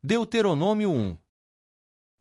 Deuteronômio 1.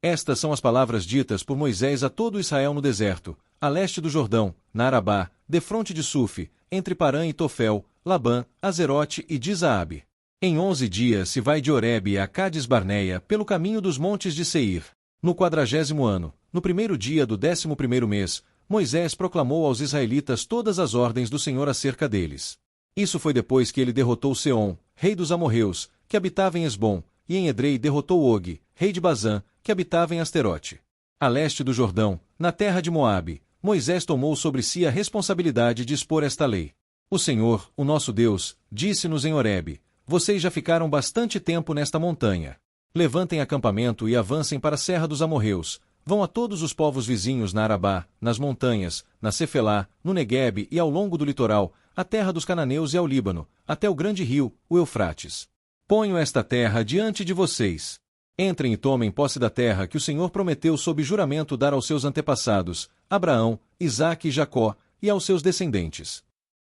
Estas são as palavras ditas por Moisés a todo Israel no deserto, a leste do Jordão, na Arabá, defronte de Sufi, entre Parã e Tofel, Labã, Azerote e Dizaabe. Em 11 dias se vai de Horebe a Cádiz Barneia pelo caminho dos montes de Seir. No 40º ano, no primeiro dia do 11º mês, Moisés proclamou aos israelitas todas as ordens do Senhor acerca deles. Isso foi depois que ele derrotou Seom, rei dos amorreus, que habitava em Esbom, e em Edrei derrotou Og, rei de Bazã, que habitava em Asterote. A leste do Jordão, na terra de Moabe, Moisés tomou sobre si a responsabilidade de expor esta lei. O Senhor, o nosso Deus, disse-nos em Horebe: vocês já ficaram bastante tempo nesta montanha. Levantem acampamento e avancem para a serra dos amorreus. Vão a todos os povos vizinhos na Arabá, nas montanhas, na Cefelá, no Neguebe e ao longo do litoral, a terra dos cananeus e ao Líbano, até o grande rio, o Eufrates. Ponho esta terra diante de vocês. Entrem e tomem posse da terra que o Senhor prometeu sob juramento dar aos seus antepassados, Abraão, Isaque e Jacó, e aos seus descendentes.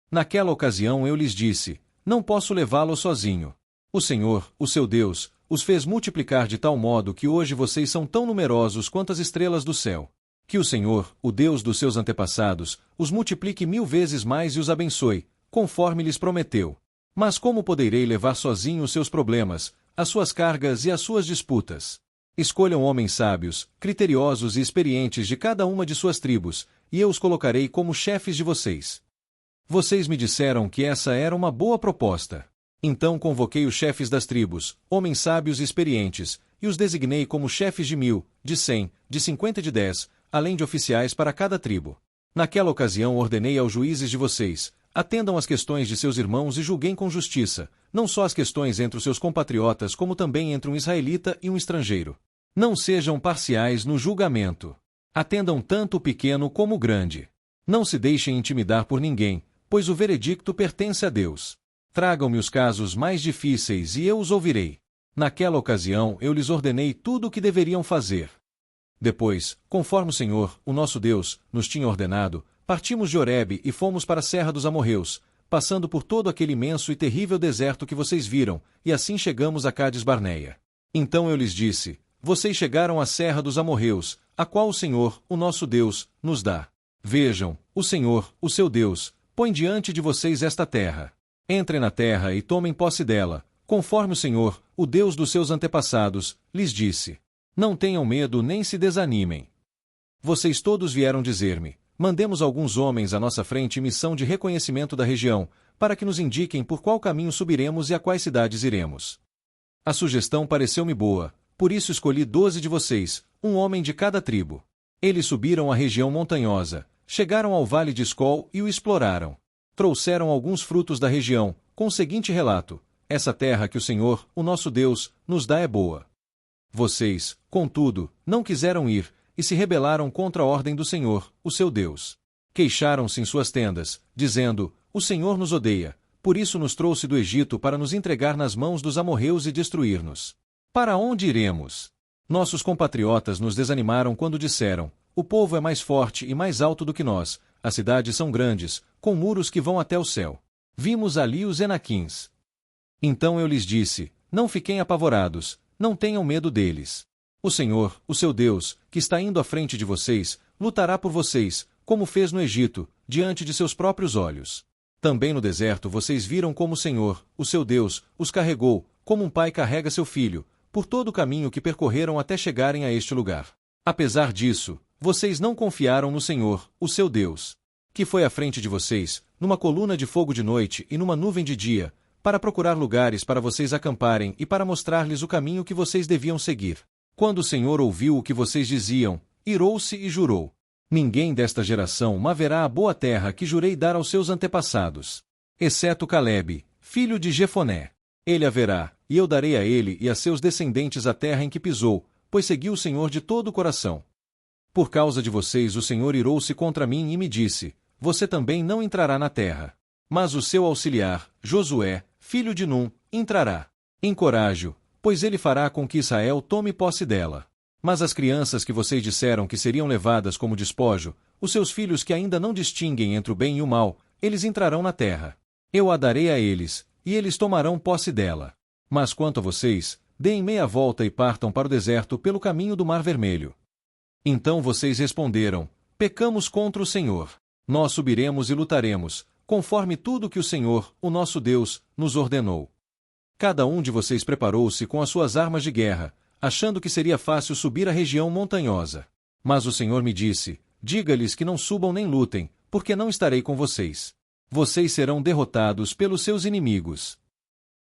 Naquela ocasião eu lhes disse: não posso levá-lo sozinho. O Senhor, o seu Deus, os fez multiplicar de tal modo que hoje vocês são tão numerosos quanto as estrelas do céu. Que o Senhor, o Deus dos seus antepassados, os multiplique 1000 vezes mais e os abençoe, conforme lhes prometeu. Mas como poderei levar sozinho os seus problemas, as suas cargas e as suas disputas? Escolham homens sábios, criteriosos e experientes de cada uma de suas tribos, e eu os colocarei como chefes de vocês. Vocês me disseram que essa era uma boa proposta. Então convoquei os chefes das tribos, homens sábios e experientes, e os designei como chefes de 1000, de 100, de 50 e de 10, além de oficiais para cada tribo. Naquela ocasião ordenei aos juízes de vocês: atendam às questões de seus irmãos e julguem com justiça, não só as questões entre os seus compatriotas como também entre um israelita e um estrangeiro. Não sejam parciais no julgamento. Atendam tanto o pequeno como o grande. Não se deixem intimidar por ninguém, pois o veredicto pertence a Deus. Tragam-me os casos mais difíceis e eu os ouvirei. Naquela ocasião eu lhes ordenei tudo o que deveriam fazer. Depois, conforme o Senhor, o nosso Deus, nos tinha ordenado, partimos de Horebe e fomos para a serra dos amorreus, passando por todo aquele imenso e terrível deserto que vocês viram, e assim chegamos a Cádiz Barneia. Então eu lhes disse: vocês chegaram à serra dos amorreus, a qual o Senhor, o nosso Deus, nos dá. Vejam, o Senhor, o seu Deus, põe diante de vocês esta terra. Entrem na terra e tomem posse dela, conforme o Senhor, o Deus dos seus antepassados, lhes disse. Não tenham medo nem se desanimem. Vocês todos vieram dizer-me: mandemos alguns homens à nossa frente em missão de reconhecimento da região, para que nos indiquem por qual caminho subiremos e a quais cidades iremos. A sugestão pareceu-me boa, por isso escolhi 12 de vocês, um homem de cada tribo. Eles subiram a região montanhosa, chegaram ao vale de Escol e o exploraram. Trouxeram alguns frutos da região, com o seguinte relato: essa terra que o Senhor, o nosso Deus, nos dá é boa. Vocês, contudo, não quiseram ir, e se rebelaram contra a ordem do Senhor, o seu Deus. Queixaram-se em suas tendas, dizendo: o Senhor nos odeia, por isso nos trouxe do Egito para nos entregar nas mãos dos amorreus e destruir-nos. Para onde iremos? Nossos compatriotas nos desanimaram quando disseram: o povo é mais forte e mais alto do que nós, as cidades são grandes, com muros que vão até o céu. Vimos ali os Enaquins. Então eu lhes disse: não fiquem apavorados, não tenham medo deles. O Senhor, o seu Deus, que está indo à frente de vocês, lutará por vocês, como fez no Egito, diante de seus próprios olhos. Também no deserto vocês viram como o Senhor, o seu Deus, os carregou, como um pai carrega seu filho, por todo o caminho que percorreram até chegarem a este lugar. Apesar disso, vocês não confiaram no Senhor, o seu Deus, que foi à frente de vocês, numa coluna de fogo de noite e numa nuvem de dia, para procurar lugares para vocês acamparem e para mostrar-lhes o caminho que vocês deviam seguir. Quando o Senhor ouviu o que vocês diziam, irou-se e jurou: ninguém desta geração haverá a boa terra que jurei dar aos seus antepassados, exceto Calebe, filho de Jefoné. Ele haverá, e eu darei a ele e a seus descendentes a terra em que pisou, pois seguiu o Senhor de todo o coração. Por causa de vocês o Senhor irou-se contra mim e me disse: você também não entrará na terra. Mas o seu auxiliar, Josué, filho de Num, entrará. Encoraje-o, pois ele fará com que Israel tome posse dela. Mas as crianças que vocês disseram que seriam levadas como despojo, os seus filhos que ainda não distinguem entre o bem e o mal, eles entrarão na terra. Eu a darei a eles, e eles tomarão posse dela. Mas quanto a vocês, deem meia volta e partam para o deserto pelo caminho do Mar Vermelho. Então vocês responderam: pecamos contra o Senhor. Nós subiremos e lutaremos, conforme tudo que o Senhor, o nosso Deus, nos ordenou. Cada um de vocês preparou-se com as suas armas de guerra, achando que seria fácil subir a região montanhosa. Mas o Senhor me disse: diga-lhes que não subam nem lutem, porque não estarei com vocês. Vocês serão derrotados pelos seus inimigos.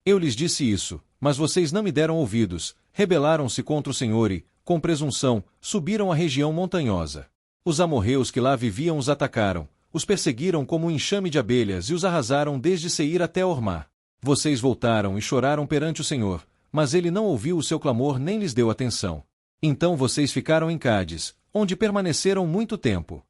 Eu lhes disse isso, mas vocês não me deram ouvidos, rebelaram-se contra o Senhor e, com presunção, subiram a região montanhosa. Os amorreus que lá viviam os atacaram, os perseguiram como um enxame de abelhas e os arrasaram desde Seir até Ormá. Vocês voltaram e choraram perante o Senhor, mas ele não ouviu o seu clamor nem lhes deu atenção. Então vocês ficaram em Cádiz, onde permaneceram muito tempo.